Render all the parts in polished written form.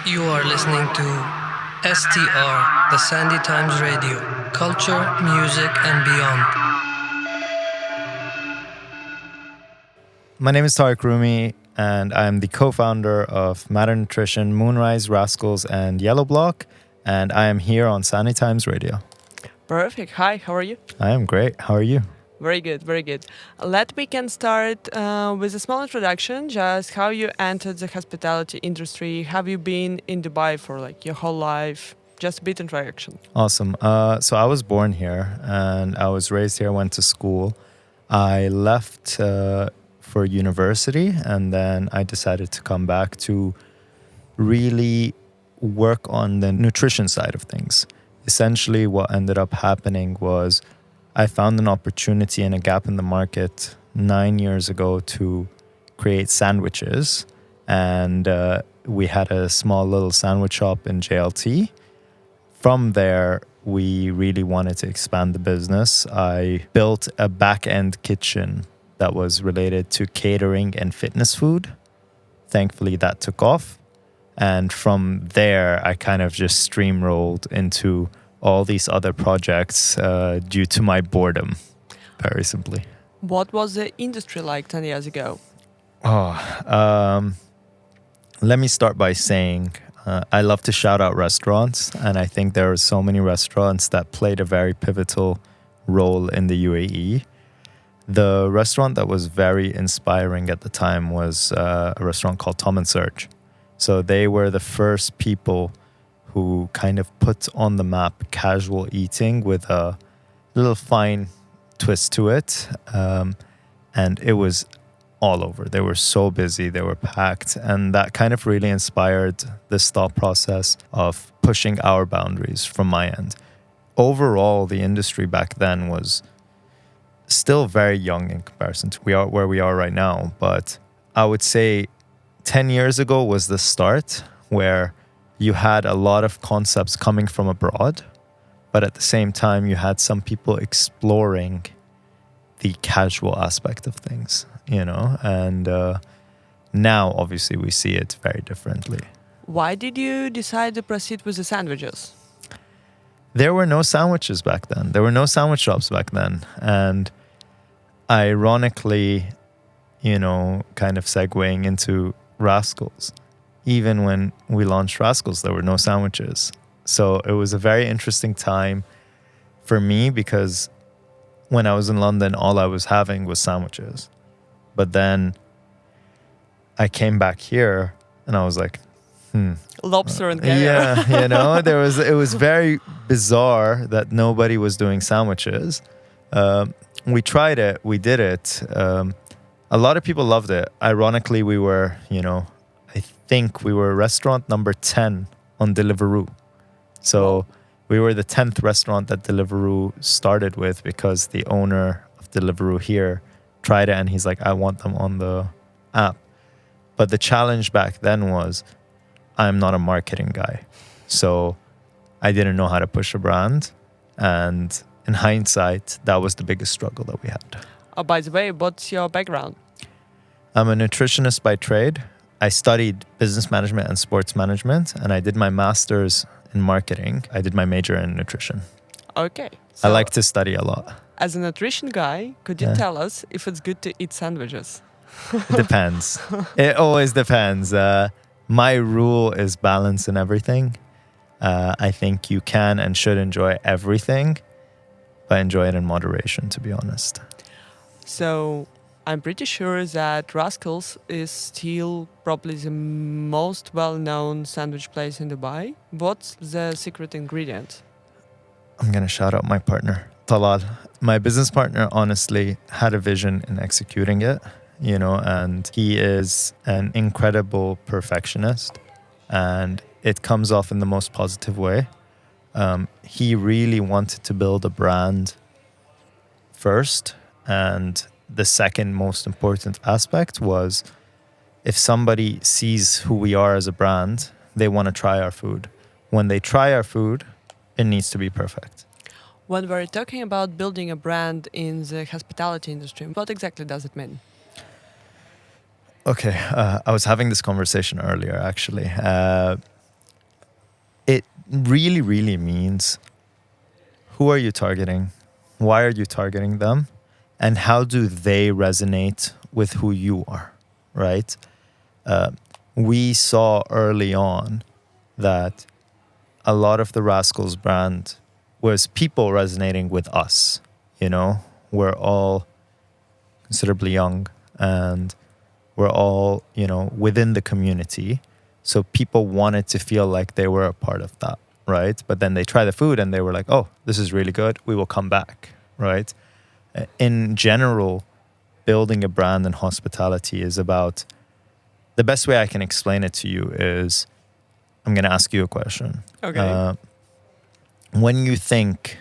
You are listening to STR, the Sandy Times Radio, culture, music, and beyond. My name is Tarek Roumie, and I'm the co-founder of Matter Nutrition, Moonrise, Rascals, and Yellow Block, and I am here on Sandy Times Radio. Perfect. Hi, how are you? I am great. How are you? Very good, very good. Let me can start with a small introduction, just how you entered the hospitality industry. Have you been in Dubai for like your whole life? Just a bit introduction. Awesome. So I was born here, and I was raised here, went to school. I left for university, and then I decided to come back to really work on the nutrition side of things. Essentially, what ended up happening was I found an opportunity and a gap in the market 9 years ago to create sandwiches. And we had a small little sandwich shop in JLT. From there, we really wanted to expand the business. I built a back-end kitchen that was related to catering and fitness food. Thankfully, that took off. And from there, I kind of just streamrolled into all these other projects due to my boredom, very simply. What was the industry like 10 years ago? Let me start by saying I love to shout out restaurants, and I think there are so many restaurants that played a very pivotal role in the UAE. The restaurant that was very inspiring at the time was a restaurant called Tom and Serge. So they were the first people who kind of put on the map casual eating with a little fine twist to it. And it was all over. They were so busy, they were packed. And that kind of really inspired this thought process of pushing our boundaries from my end. Overall, the industry back then was still very young in comparison to where we are right now. But I would say 10 years ago was the start where you had a lot of concepts coming from abroad, but at the same time, you had some people exploring the casual aspect of things, and now obviously we see it very differently. Why did you decide to proceed with the sandwiches? There were no sandwiches back then. There were no sandwich shops back then. And ironically, kind of segueing into Rascals, even when we launched Rascals, there were no sandwiches. So it was a very interesting time for me because when I was in London, all I was having was sandwiches. But then I came back here and I was like, Lobster and caviar. Yeah, it was very bizarre that nobody was doing sandwiches. We tried it, we did it. A lot of people loved it. Ironically, we were, I think we were restaurant number 10 on Deliveroo. So we were the 10th restaurant that Deliveroo started with because the owner of Deliveroo here tried it and he's like, I want them on the app. But the challenge back then was I'm not a marketing guy. So I didn't know how to push a brand. And in hindsight, that was the biggest struggle that we had. By the way, what's your background? I'm a nutritionist by trade. I studied business management and sports management, and I did my master's in marketing. I did my major in nutrition. Okay. I like to study a lot. As a nutrition guy, could you tell us if it's good to eat sandwiches? It depends. It always depends. My rule is balance in everything. I think you can and should enjoy everything, but enjoy it in moderation, to be honest. So I'm pretty sure that Rascals is still probably the most well-known sandwich place in Dubai. What's the secret ingredient? I'm going to shout out my partner, Talal. My business partner honestly had a vision in executing it, and he is an incredible perfectionist, and it comes off in the most positive way. He really wanted to build a brand first, and the second most important aspect was if somebody sees who we are as a brand, they want to try our food. When they try our food, it needs to be perfect. When we're talking about building a brand in the hospitality industry, what exactly does it mean? Okay, I was having this conversation earlier, actually. really, really means who are you targeting? Why are you targeting them? And how do they resonate with who you are, right? We saw early on that a lot of the Rascals brand was people resonating with us. You know, we're all considerably young and we're all, within the community. So people wanted to feel like they were a part of that, right? But then they try the food and they were like, oh, this is really good. We will come back, right? In general, building a brand in hospitality is about, the best way I can explain it to you is, I'm going to ask you a question. Okay. When you think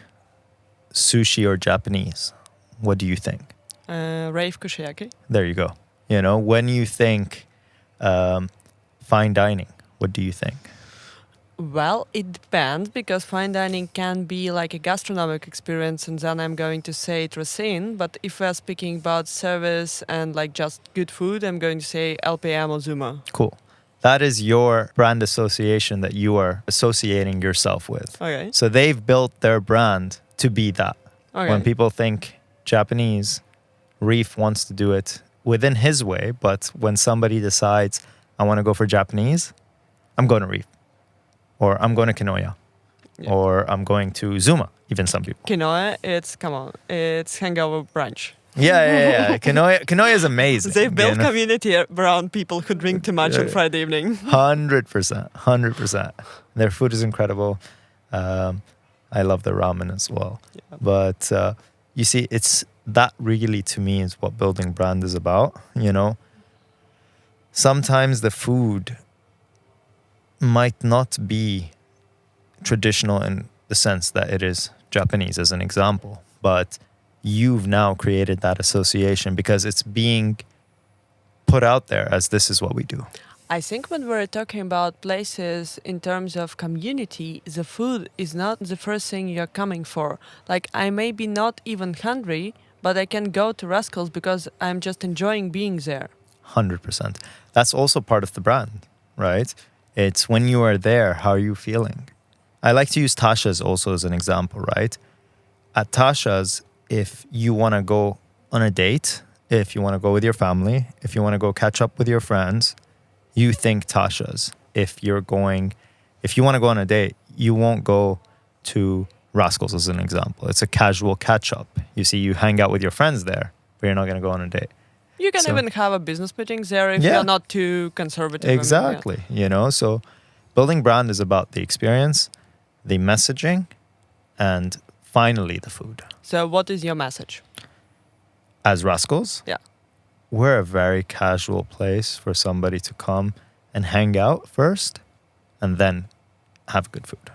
sushi or Japanese, what do you think? Rave kushiyaki. There you go. When you think fine dining, what do you think? Well, it depends because fine dining can be like a gastronomic experience, and then I'm going to say Trasin. But if we're speaking about service and like just good food, I'm going to say LPM or Zuma. Cool. That is your brand association that you are associating yourself with. Okay. So they've built their brand to be that. Okay. When people think Japanese, Reef wants to do it within his way. But when somebody decides, I want to go for Japanese, I'm going to Reef. Or I'm going to Kinoya. Yeah. Or I'm going to Zuma, even some people. Quinoa, it's hangover brunch. Yeah. Kinoya is amazing. They build community around people who drink too much on Friday evening. 100%. Their food is incredible. I love the ramen as well. Yeah. But you see, it's that really to me is what building brand is about. Sometimes the food might not be traditional in the sense that it is Japanese, as an example, but you've now created that association because it's being put out there as this is what we do. I think when we're talking about places in terms of community, the food is not the first thing you're coming for. Like, I may be not even hungry, but I can go to Rascals because I'm just enjoying being there. 100%. That's also part of the brand, right? It's when you are there, how are you feeling? I like to use Tasha's also as an example, right? At Tasha's, if you want to go on a date, if you want to go with your family, if you want to go catch up with your friends, you think Tasha's. If you want to go on a date, you won't go to Rascals as an example. It's a casual catch up. You see, you hang out with your friends there, but you're not going to go on a date. You can even have a business meeting there if you're not too conservative. Exactly. So building brand is about the experience, the messaging, and finally the food. So what is your message? As Rascals? Yeah. We're a very casual place for somebody to come and hang out first and then have good food.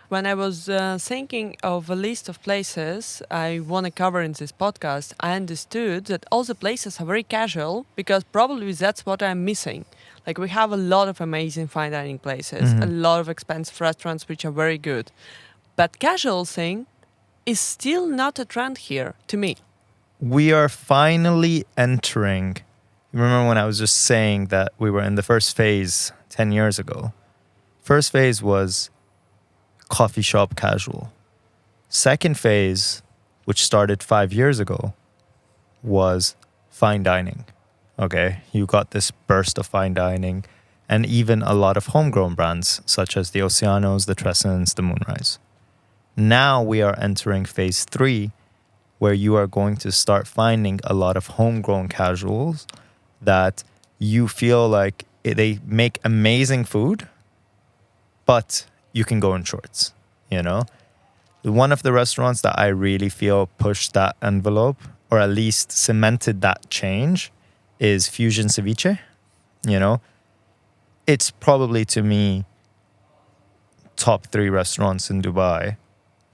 When I was thinking of a list of places I want to cover in this podcast, I understood that all the places are very casual because probably that's what I'm missing. Like, we have a lot of amazing fine dining places, a lot of expensive restaurants which are very good. But casual thing is still not a trend here to me. We are finally entering. You remember when I was just saying that we were in the first phase 10 years ago? First phase was coffee shop casual. Second phase, which started 5 years ago, was fine dining. Okay, you got this burst of fine dining and even a lot of homegrown brands such as the Oceanos, the Trescents, the Moonrise. Now we are entering phase 3, where you are going to start finding a lot of homegrown casuals that you feel like they make amazing food, but you can go in shorts, One of the restaurants that I really feel pushed that envelope, or at least cemented that change, is Fusion Ceviche. It's probably, to me, top 3 restaurants in Dubai,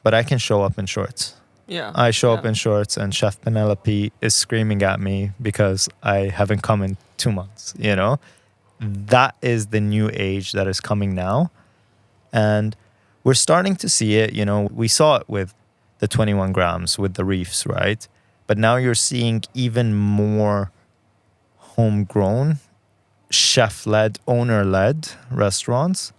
but I can show up in shorts. Yeah. I show up in shorts and Chef Penelope is screaming at me because I haven't come in 2 months, That is the new age that is coming now. And we're starting to see it, we saw it with the 21 grams, with the reefs, right? But now you're seeing even more homegrown, chef-led, owner-led restaurants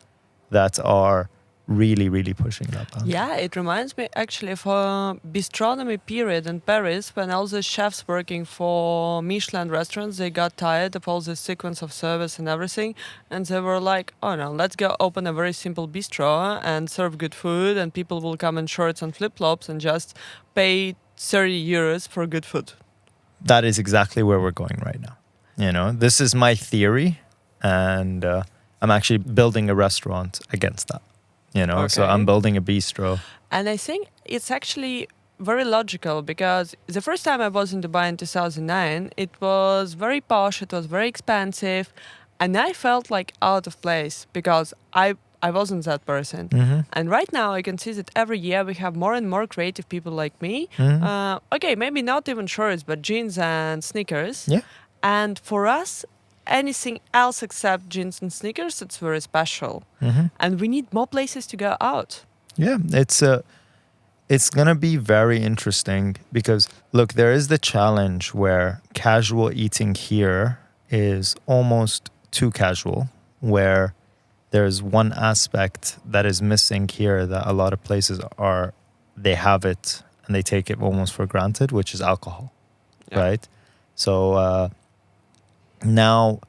that are really, really pushing that boundary. Yeah, it reminds me actually of a bistronomy period in Paris when all the chefs working for Michelin restaurants, they got tired of all this sequence of service and everything, and they were like, oh no, let's go open a very simple bistro and serve good food, and people will come in shorts and flip-flops and just pay 30 euros for good food. That is exactly where we're going right now. You know, this is my theory, and I'm actually building a restaurant against that. You know, so I'm Okay. building a bistro. And I think it's actually very logical because the first time I was in Dubai in 2009, it was very posh, it was very expensive, and I felt like out of place because I wasn't that person. And right now I can see that every year we have more and more creative people like me. Okay, maybe not even shorts, but jeans and sneakers. Yeah. And for us, anything else except jeans and sneakers, it's very special. And we need more places to go out. Yeah, it's gonna be very interesting because look, there is the challenge where casual eating here is almost too casual, where there's one aspect that is missing here that a lot of places are, they have it and they take it almost for granted, which is alcohol, Yeah. right? So now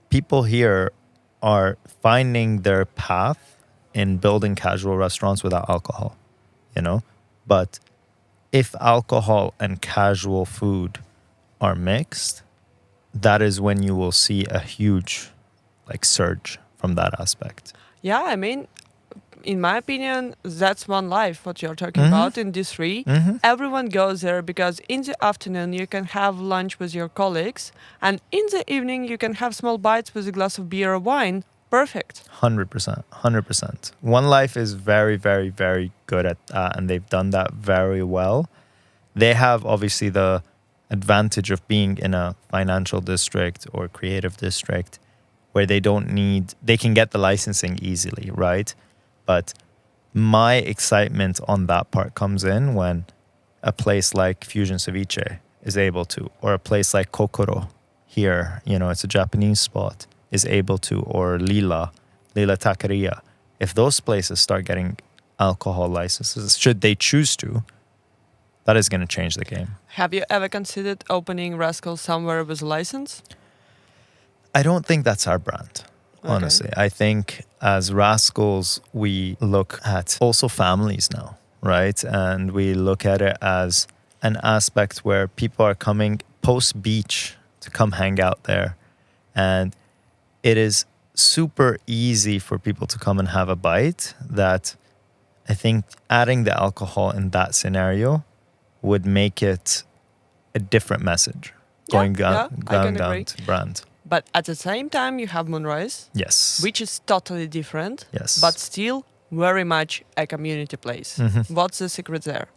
people here are finding their path in building casual restaurants without alcohol, you know? But if alcohol and casual food are mixed, that is when you will see a huge like surge from that aspect. Yeah, I mean, in my opinion, that's one life, what you're talking about in D3. Everyone goes there because in the afternoon you can have lunch with your colleagues, and in the evening you can have small bites with a glass of beer or wine. Perfect. 100%. 100%. One Life is very, very, very good at that, and they've done that very well. They have obviously the advantage of being in a financial district or creative district where they can get the licensing easily, right? But my excitement on that part comes in when a place like Fusion Ceviche is able to, or a place like Kokoro here, you know, it's a Japanese spot, is able to, or Lila Taqueria. If those places start getting alcohol licenses, should they choose to, that is going to change the game. Have you ever considered opening Rascals somewhere with a license? I don't think that's our brand, Okay. honestly. I think as Rascals, we look at also families now, right? And we look at it as an aspect where people are coming post-beach to come hang out there. And it is super easy for people to come and have a bite that I think adding the alcohol in that scenario would make it a different message going I can down agree. to brand. But at the same time, you have Moonrise, Yes. which is totally different, Yes. but still very much a community place. What's the secret there?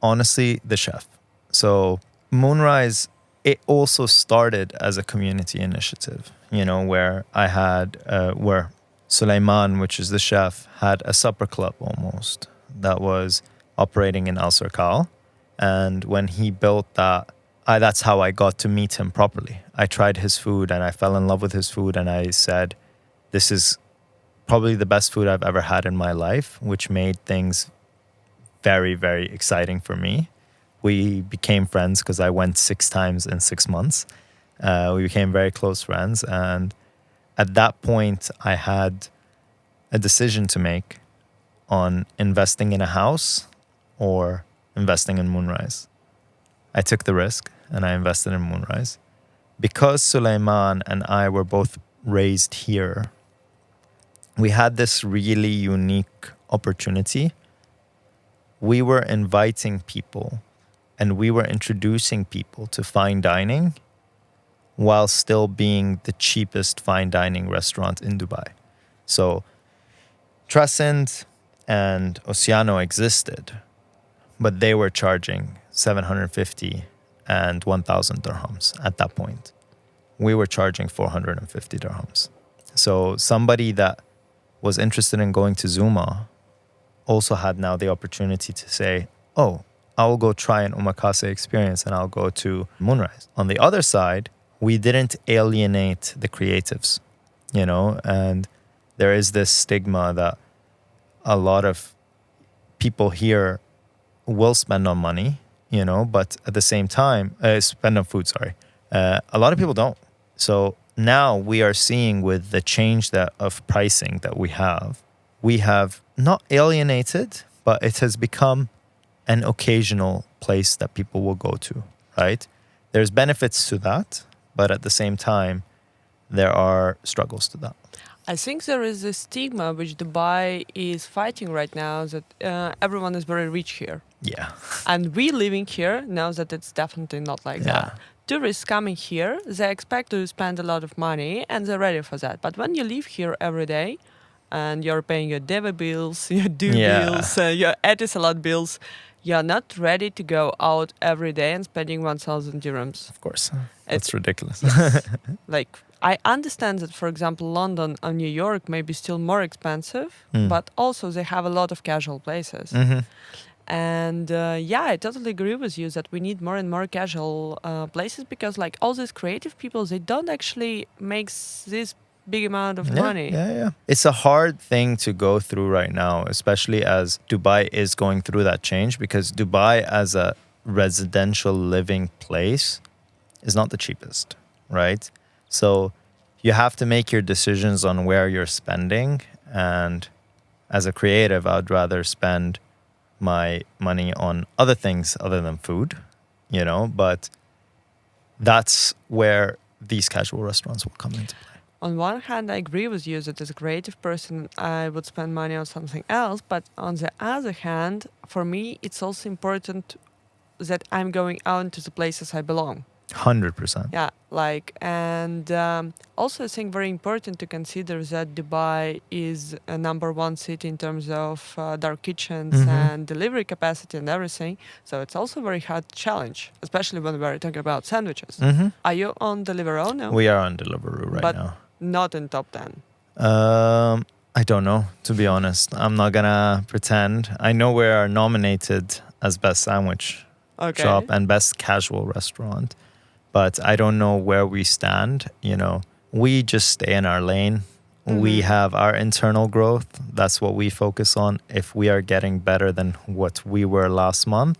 Honestly, the chef. So Moonrise, it also started as a community initiative, you know, where I had, where Suleiman, which is the chef, had a supper club almost that was operating in Al Sarkal. And when he built that, that's how I got to meet him properly. I tried his food and I fell in love with his food. And I said, this is probably the best food I've ever had in my life, which made things very, very exciting for me. We became friends because I went 6 times in 6 months. We became very close friends. And at that point, I had a decision to make on investing in a house or investing in Moonrise. I took the risk and I invested in Moonrise. Because Suleiman and I were both raised here, we had this really unique opportunity. We were inviting people and we were introducing people to fine dining while still being the cheapest fine dining restaurant in Dubai. So Trescent and Oceano existed, but they were charging 750 and 1,000 dirhams at that point. We were charging 450 dirhams. So somebody that was interested in going to Zuma also had now the opportunity to say, oh, I will go try an omakase experience and I'll go to Moonrise. On the other side, we didn't alienate the creatives, you know, and there is this stigma that a lot of people here will spend on money, but at the same time, spend on food, sorry. A lot of people don't. So now we are seeing with the change of pricing that we have not alienated, but it has become an occasional place that people will go to, right? There's benefits to that, but at the same time, there are struggles to that. I think there is a stigma which Dubai is fighting right now that everyone is very rich here. Yeah. And we living here know that it's definitely not like that. Tourists coming here, they expect to spend a lot of money and they're ready for that. But when you live here every day and you're paying your DEVA bills, your bills, your Etisalat bills, you're not ready to go out every day and spending 1,000 dirhams. Of course. That's ridiculous. Yes. Like, I understand that, for example, London and New York may be still more expensive, but also they have a lot of casual places. Mm-hmm. And I totally agree with you that we need more and more casual places because like all these creative people, they don't actually make this big amount of money. Yeah. It's a hard thing to go through right now, especially as Dubai is going through that change, because Dubai as a residential living place is not the cheapest, right? So you have to make your decisions on where you're spending. And as a creative, I'd rather spend my money on other things other than food, but that's where these casual restaurants will come into play. On one hand, I agree with you that as a creative person, I would spend money on something else. But on the other hand, for me, it's also important that I'm going out to the places I belong. 100%. Yeah, also I think very important to consider that Dubai is a number one city in terms of dark kitchens and delivery capacity and everything. So it's also a very hard challenge, especially when we're talking about sandwiches. Are you on Deliveroo now? We are on Deliveroo right now. Not in top 10. I don't know, to be honest. I'm not gonna pretend. I know we are nominated as best sandwich shop and best casual restaurant, but I don't know where we stand. We just stay in our lane. We have our internal growth. That's what we focus on. If we are getting better than what we were last month,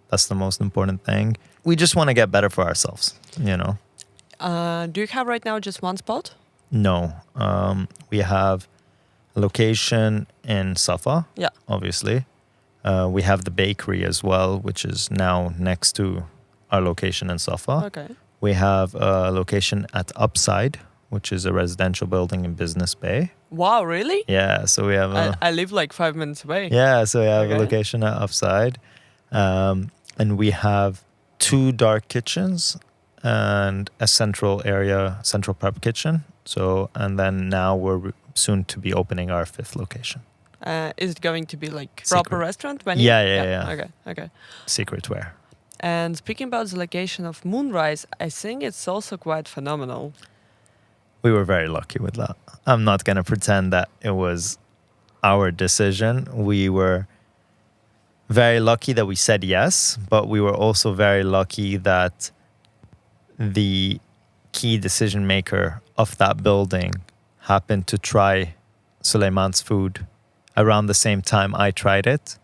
that's the most important thing. We just want to get better for ourselves, Do you have right now just one spot? No. We have a location in Safa, obviously. We have the bakery as well, which is now next to our location in Safa. Okay. We have a location at Upside, which is a residential building in Business Bay. Wow, really? Yeah, so we have I live like 5 minutes away. Yeah, so we have a location at Upside. And we have 2 dark kitchens and a central prep kitchen. So, and then now we're soon to be opening our 5th location. Is it going to be like Secret. proper restaurant? Yeah. Okay. Secretware. And speaking about the location of Moonrise, I think it's also quite phenomenal. We were very lucky with that. I'm not going to pretend that it was our decision. We were very lucky that we said yes, but we were also very lucky that the key decision maker of that building happened to try Suleiman's food around the same time I tried it,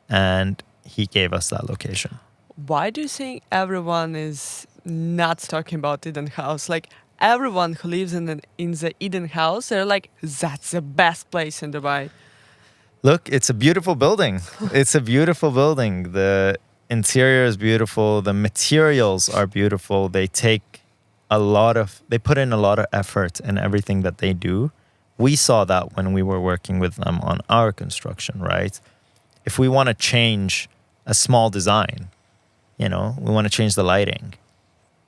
and he gave us that location. Why do you think everyone is not talking about Eden House? Like everyone who lives in the Eden House, they're like, that's the best place in Dubai. Look, it's a beautiful building. It's a beautiful building. The interior is beautiful. The materials are beautiful. They put in a lot of effort in everything that they do. We saw that when we were working with them on our construction, right? If we want to change a small design, we want to change the lighting,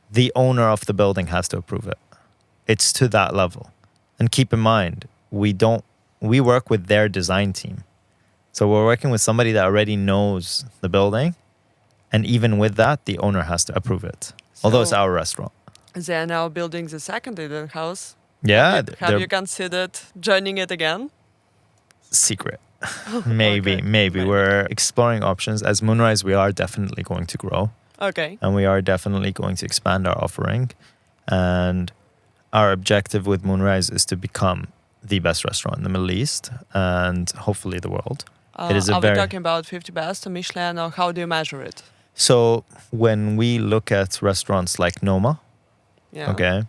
the owner of the building has to approve it. It's to that level. And keep in mind, we work with their design team. So we're working with somebody that already knows the building. And even with that, the owner has to approve it. Although it's our restaurant. They are now building the second Eden House. Yeah. Have you considered joining it again? Secret. Maybe. We're exploring options. As Moonrise, we are definitely going to grow. Okay. And we are definitely going to expand our offering. And our objective with Moonrise is to become the best restaurant in the Middle East and hopefully the world. It is a Are we very talking about 50 best or Michelin, or how do you measure it? so when we look at restaurants like Noma, Yeah. okay,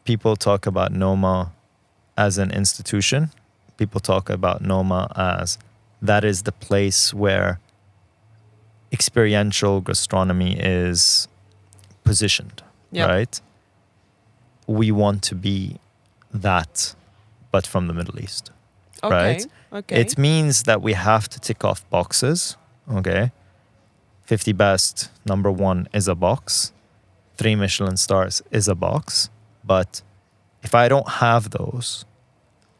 people talk about Noma as an institution. People talk about Noma as that is the place where experiential gastronomy is positioned, Yeah. right? We want to be that, but from the Middle East, Okay. right? Okay. It means that we have to tick off boxes, okay? 50 best, number 1 is a box. 3 Michelin stars is a box. But if I don't have those,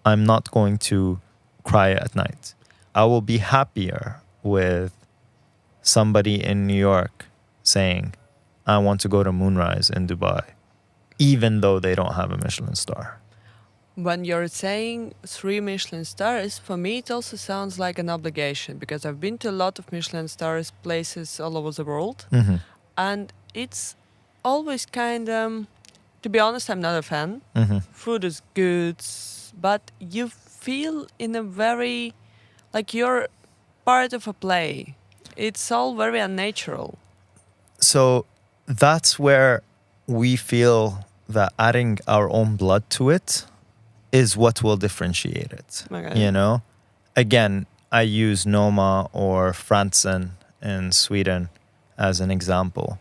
I'm not going to cry at night. I will be happier with somebody in New York saying, I want to go to Moonrise in Dubai, even though they don't have a Michelin star. When you're saying 3 Michelin stars, for me it also sounds like an obligation, because I've been to a lot of Michelin stars places all over the world, Mm-hmm. and it's always kind of, to be honest, I'm not a fan. Mm-hmm. Food is good, but you feel in a very, like you're part of a play. It's all very unnatural. So that's where we feel that adding our own blood to it is what will differentiate it. Okay. You know? Again, I use Noma or Frantzen in Sweden as an example.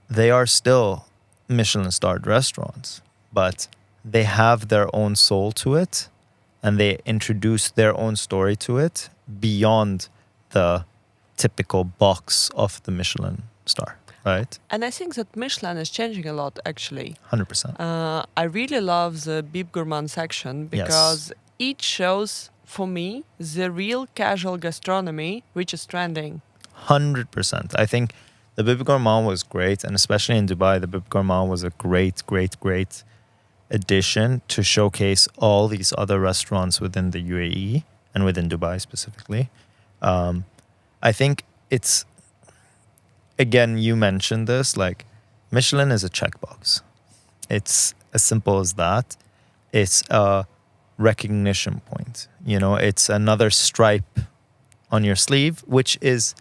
They are still Michelin starred restaurants, but they have their own soul to it and they introduce their own story to it beyond the typical box of the Michelin star, right? And I think that Michelin is changing a lot, actually. 100%. I really love the Bib Gourmand section because it shows, for me, the real casual gastronomy, which is trending. 100%. I think the Bib Gourmand was great, and especially in Dubai, the Bib Gourmand was a great, great, great addition to showcase all these other restaurants within the UAE and within Dubai specifically. I think it's, again, you mentioned this, like Michelin is a checkbox. It's as simple as that. It's a recognition point. You know, it's another stripe on your sleeve, which is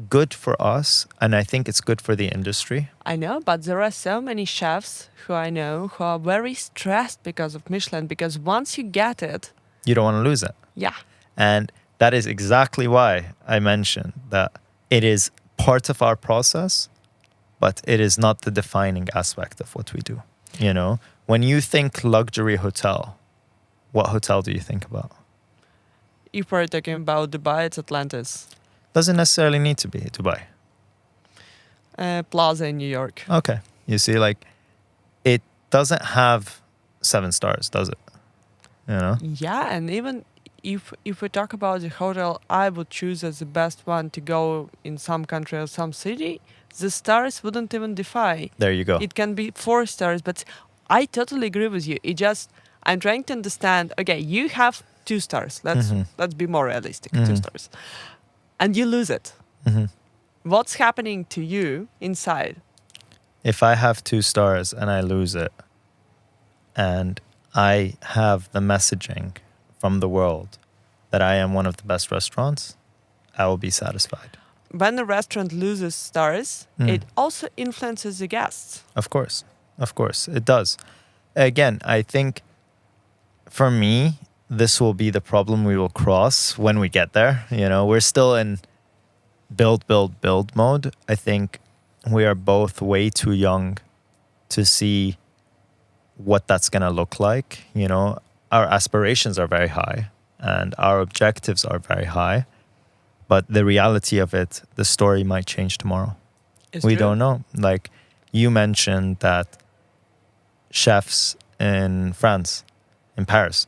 good for us, and I think it's good for the industry. I know, but there are so many chefs who I know who are very stressed because of Michelin, because once you get it, You don't want to lose it. yeah. And that is exactly why I mentioned that it is part of our process, but it is not the defining aspect of what we do. You know, when you think luxury hotel, what hotel do you think about? If we're talking about Dubai, it's Atlantis. Doesn't necessarily need to be Dubai. Plaza in New York. Okay. You see, like, it doesn't have 7 stars, does it? You know? Yeah, and even if we talk about the hotel I would choose as the best one to go in some country or some city, the stars wouldn't even defy. There you go. It can be 4 stars, but I totally agree with you. It just, I'm trying to understand, okay, you have 2 stars. Let's be more realistic, 2 stars. And you lose it. Mhm. What's happening to you inside? If I have 2 stars and I lose it, and I have the messaging from the world that I am one of the best restaurants, I will be satisfied. When a restaurant loses stars, it also influences the guests. Of course, it does. Again, I think for me, this will be the problem we will cross when we get there. You know, we're still in build mode. I think we are both way too young to see what that's going to look like. You know, our aspirations are very high and our objectives are very high. But the reality of it, the story might change tomorrow. It's We true. don't know. Like you mentioned that chefs in France, in Paris,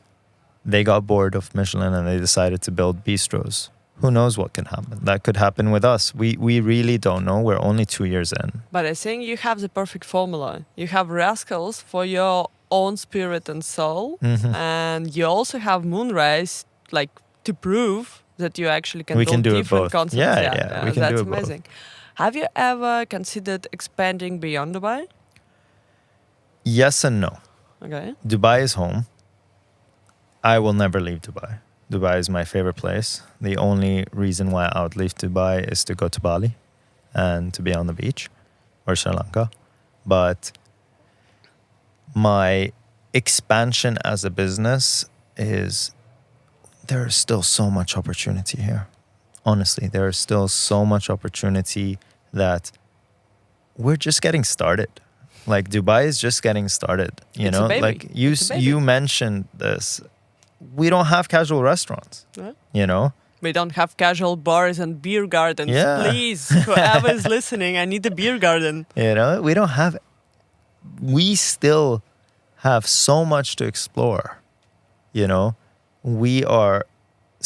they got bored of Michelin and they decided to build bistros. Who knows what can happen? That could happen with us. We really don't know. We're only 2 years in. But I think you have the perfect formula. You have Rascals for your own spirit and soul, and you also have Moonrise, like to prove that you actually can We build can do it different both. concepts. Yeah, we can that's do it both. amazing. Have you ever considered expanding beyond Dubai? Yes and no. Okay. Dubai is home. I will never leave Dubai. Dubai is my favorite place. The only reason why I would leave Dubai is to go to Bali and to be on the beach, or Sri Lanka. But my expansion as a business is, there is still so much opportunity here. Honestly, there is still so much opportunity that we're just getting started. Like, Dubai is just getting started. You It's a know, baby. like It's a baby. you mentioned this. We don't have casual restaurants. Yeah. You know, We don't have casual bars and beer gardens. Yeah. Please, whoever is listening, I need a beer garden. you know, we don't have. We still have so much to explore. You know, we are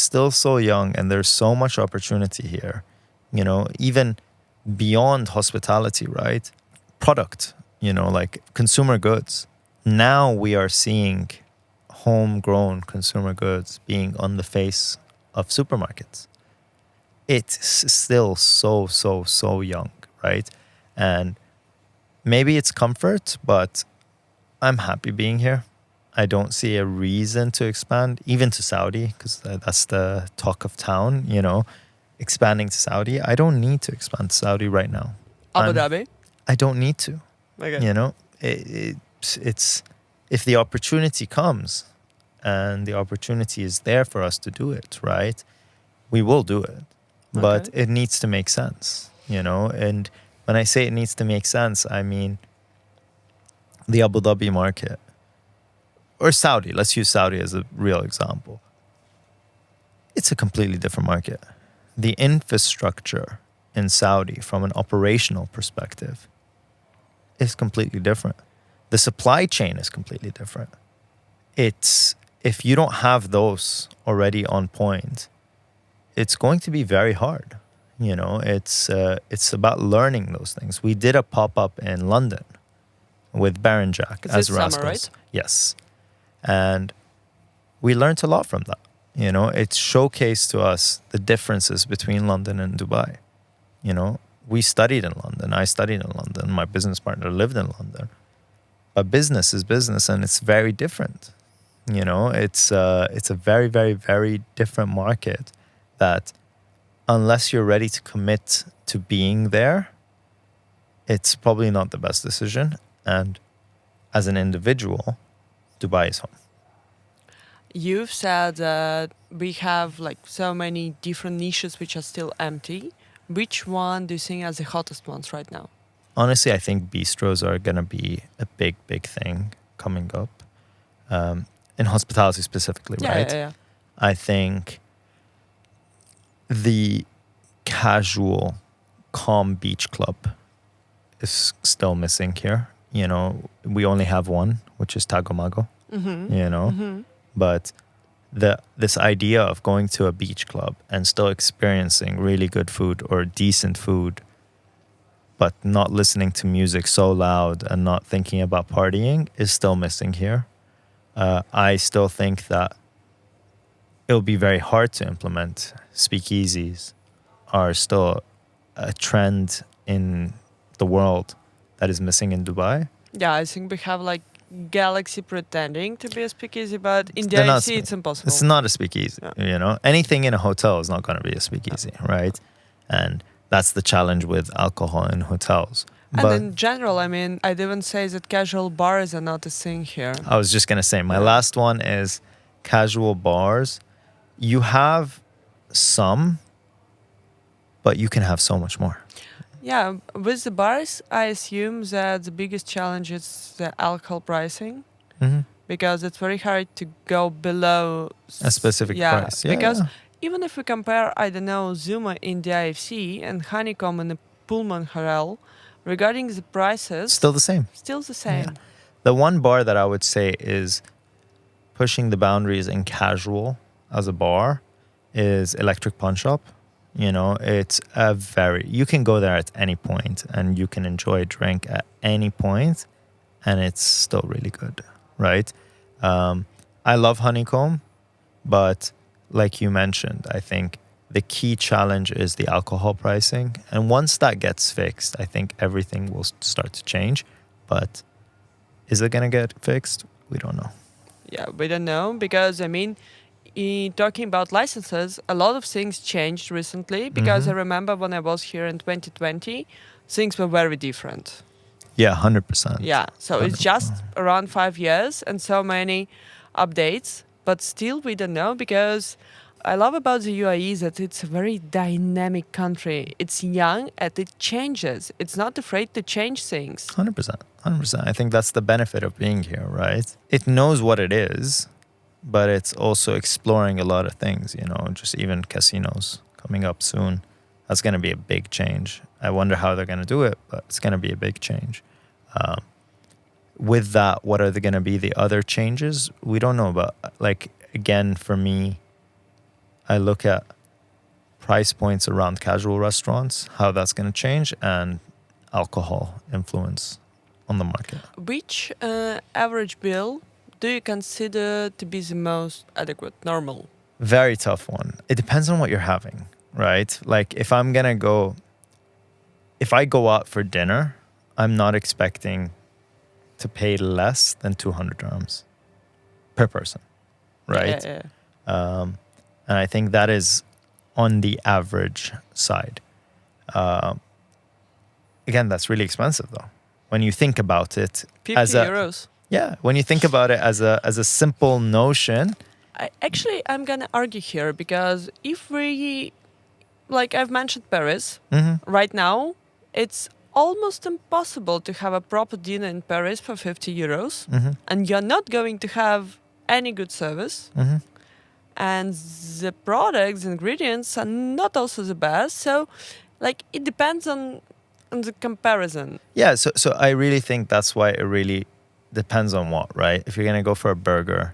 still so young, and there's so much opportunity here. You know, even beyond hospitality, right? Product, you know, like consumer goods. Now we are seeing homegrown consumer goods being on the face of supermarkets. It's still so young, right? And maybe it's comfort, but I'm happy being here. I don't see a reason to expand, even to Saudi, because that's the talk of town, you know, expanding to Saudi. I don't need to expand to Saudi right now. Abu Dhabi. I don't need to. Okay. You know, it's if the opportunity comes and the opportunity is there for us to do it, right? We will do it. But Okay. it needs to make sense, you know? And when I say it needs to make sense, I mean the Abu Dhabi market or Saudi. Let's use Saudi as a real example. It's a completely different market. The infrastructure in Saudi from an operational perspective is completely different. The supply chain is completely different. It's, if you don't have those already on point, it's going to be very hard. You know, it's about learning those things. We did a pop-up in London with Baron Jack It's as this summer, Rascals. right? Yes. And we learned a lot from that. You know, it showcased to us the differences between London and Dubai. You know, we studied in London. I studied in London. My business partner lived in London. But business is business, and it's very different. You know, it's a very, very, very different market that unless you're ready to commit to being there, it's probably not the best decision. And as an individual, Dubai is home. You've said that we have like so many different niches which are still empty. Which one do you think are the hottest ones right now? Honestly, I think bistros are going to be a big, big thing coming up. In hospitality specifically, right? Yeah. I think the casual, calm beach club is still missing here. You know, we only have one, which is Tagomago, Mm-hmm. you know. Mm-hmm. But this idea of going to a beach club and still experiencing really good food or decent food, but not listening to music so loud and not thinking about partying is still missing here. I still think that it'll be very hard to implement. Speakeasies are still a trend in the world that is missing in Dubai. Yeah, I think we have like Galaxy pretending to be a speakeasy, but in the They're not IFC it's impossible. It's not a speakeasy, Yeah. you know. Anything in a hotel is not going to be a speakeasy, right? And that's the challenge with alcohol in hotels. And But in general, I mean, I'd even say that casual bars are not a thing here. I was just going to say, my Yeah. last one is casual bars. You have some, but you can have so much more. Yeah, with the bars, I assume that the biggest challenge is the alcohol pricing Mm-hmm. because it's very hard to go below A specific price. Yeah, because yeah. even if we compare, I don't know, Zuma in the IFC and Honeycomb in the Pullman Harel, regarding the prices, Still the same. still the same. The one bar that I would say is pushing the boundaries in casual as a bar is Electric Pawn Shop. You know, it's you can go there at any point and you can enjoy a drink at any point and it's still really good, right? I love Honeycomb, but like you mentioned, I think the key challenge is the alcohol pricing. And once that gets fixed, I think everything will start to change. But is it going to get fixed? We don't know. Yeah, we don't know because I mean, in talking about licenses, a lot of things changed recently because I remember when I was here in 2020, things were very different. Yeah, 100%. Yeah, so it's just around 5 years and so many updates, but still we don't know because I love about the UAE that it's a very dynamic country. It's young and it changes. It's not afraid to change things. 100%. 100%. I think that's the benefit of being here, right? It knows what it is, but it's also exploring a lot of things, just even casinos coming up soon. That's going to be a big change. I wonder how they're going to do it, but it's going to be a big change. With that, what are going to be the other changes? We don't know. But again, for me, I look at price points around casual restaurants, how that's going to change, and alcohol influence on the market. Which average bill do you consider to be the most adequate, normal? Very tough one. It depends on what you're having, right? Like if I go out for dinner, I'm not expecting to pay less than 200 dirhams per person, right? Yeah. And I think that is on the average side. Again, that's really expensive though. When you think about it, 50 as euros. Yeah, when you think about it as a simple notion. I'm gonna argue here because if we, like I've mentioned Paris, right now it's almost impossible to have a proper dinner in Paris for 50 euros, and you're not going to have any good service. And the products, ingredients are not also the best. So, it depends on the comparison. Yeah, so I really think that's why it really depends on what, right? If you're going to go for a burger,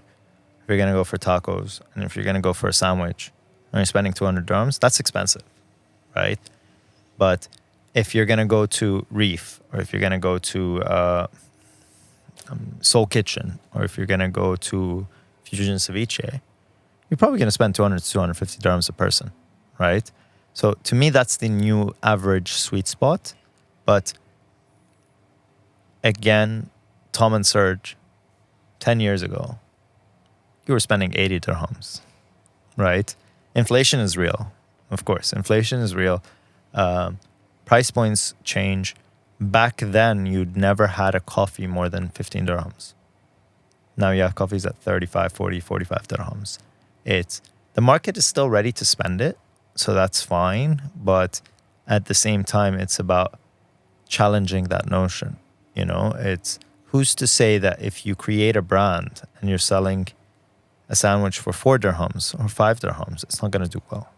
if you're going to go for tacos, and if you're going to go for a sandwich, and you're spending 200 dirhams, that's expensive, right? But if you're going to go to Reef, or if you're going to go to Soul Kitchen, or if you're going to go to Fusion Ceviche, you're probably going to spend 200 to 250 dirhams a person, right? So to me, that's the new average sweet spot. But again, Tom and Serge, 10 years ago, you were spending 80 dirhams, right? Inflation is real, of course. Inflation is real. Price points change. Back then, you'd never had a coffee more than 15 dirhams. Now you have coffees at 35, 40, 45 dirhams. The market is still ready to spend it, so that's fine. But at the same time, it's about challenging that notion. It's who's to say that if you create a brand and you're selling a sandwich for 4 dirhams or 5 dirhams, it's not going to do well.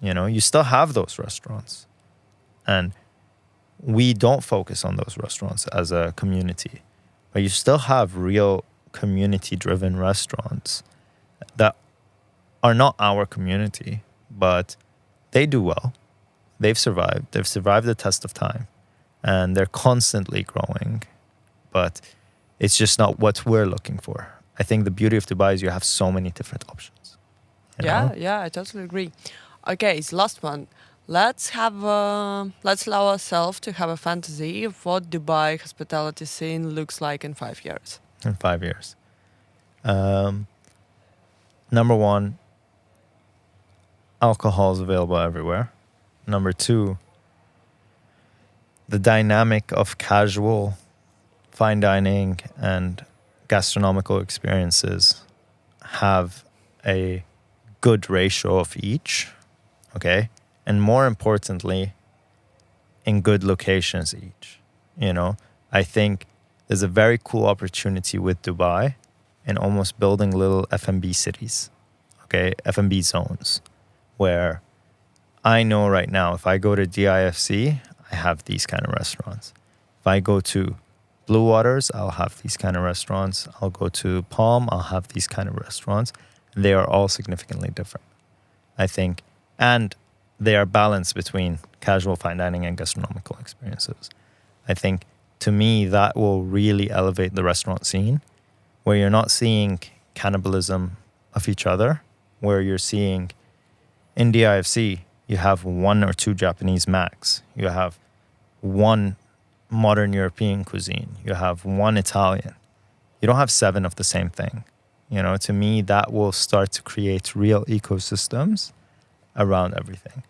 You still have those restaurants. And we don't focus on those restaurants as a community. But you still have real community-driven restaurants that are not our community, but they do well. They've survived. They've survived the test of time. And they're constantly growing. But it's just not what we're looking for. I think the beauty of Dubai is you have so many different options. Yeah, I totally agree. Okay, it's last one. Let's allow ourselves to have a fantasy of what Dubai hospitality scene looks like in 5 years. In 5 years. Number one, alcohol is available everywhere. Number two, the dynamic of casual fine dining and gastronomical experiences have a good ratio of each, okay? And more importantly, in good locations each. I think there's a very cool opportunity with Dubai in almost building little F&B cities, okay? F&B zones, where I know right now, if I go to DIFC, I have these kind of restaurants. If I go to Blue Waters, I'll have these kind of restaurants. I'll go to Palm, I'll have these kind of restaurants. They are all significantly different, I think. And they are balanced between casual fine dining and gastronomical experiences. I think, to me, that will really elevate the restaurant scene, where you're not seeing cannibalism of each other, where you're seeing, in DIFC, you have 1 or 2 Japanese max. You have 1 modern European cuisine. You have 1 Italian. You don't have 7 of the same thing. To me, that will start to create real ecosystems around everything.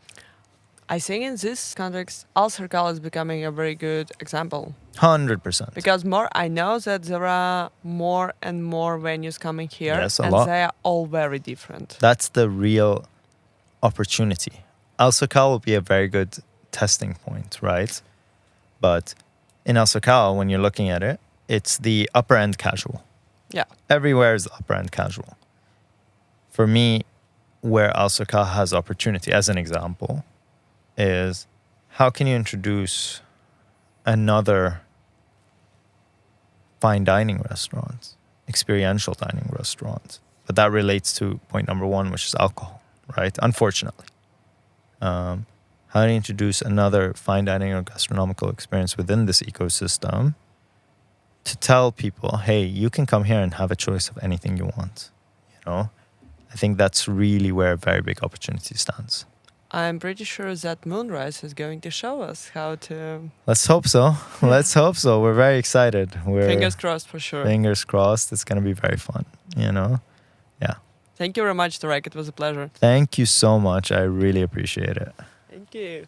I think in this context, Rascals is becoming a very good example. 100%. Because I know that there are more and more venues coming here, Yes, a and lot. they are all very different. That's the real opportunity. El Socal will be a very good testing point, right? But in El Socal, when you're looking at it, it's the upper end casual. Yeah. Everywhere is upper end casual. For me, where El Socal has opportunity, as an example, is how can you introduce another fine dining restaurant, experiential dining restaurant? But that relates to point number one, which is alcohol, right? Unfortunately. How do you introduce another fine dining or gastronomical experience within this ecosystem to tell people, hey, you can come here and have a choice of anything you want? I think that's really where a very big opportunity stands. I'm pretty sure that Moonrise is going to show us how to... Let's hope so. Let's hope so. We're very excited. Fingers crossed for sure. Fingers crossed. It's going to be very fun, Yeah. Thank you very much, Tarek. It was a pleasure. Thank you so much. I really appreciate it. Thank you.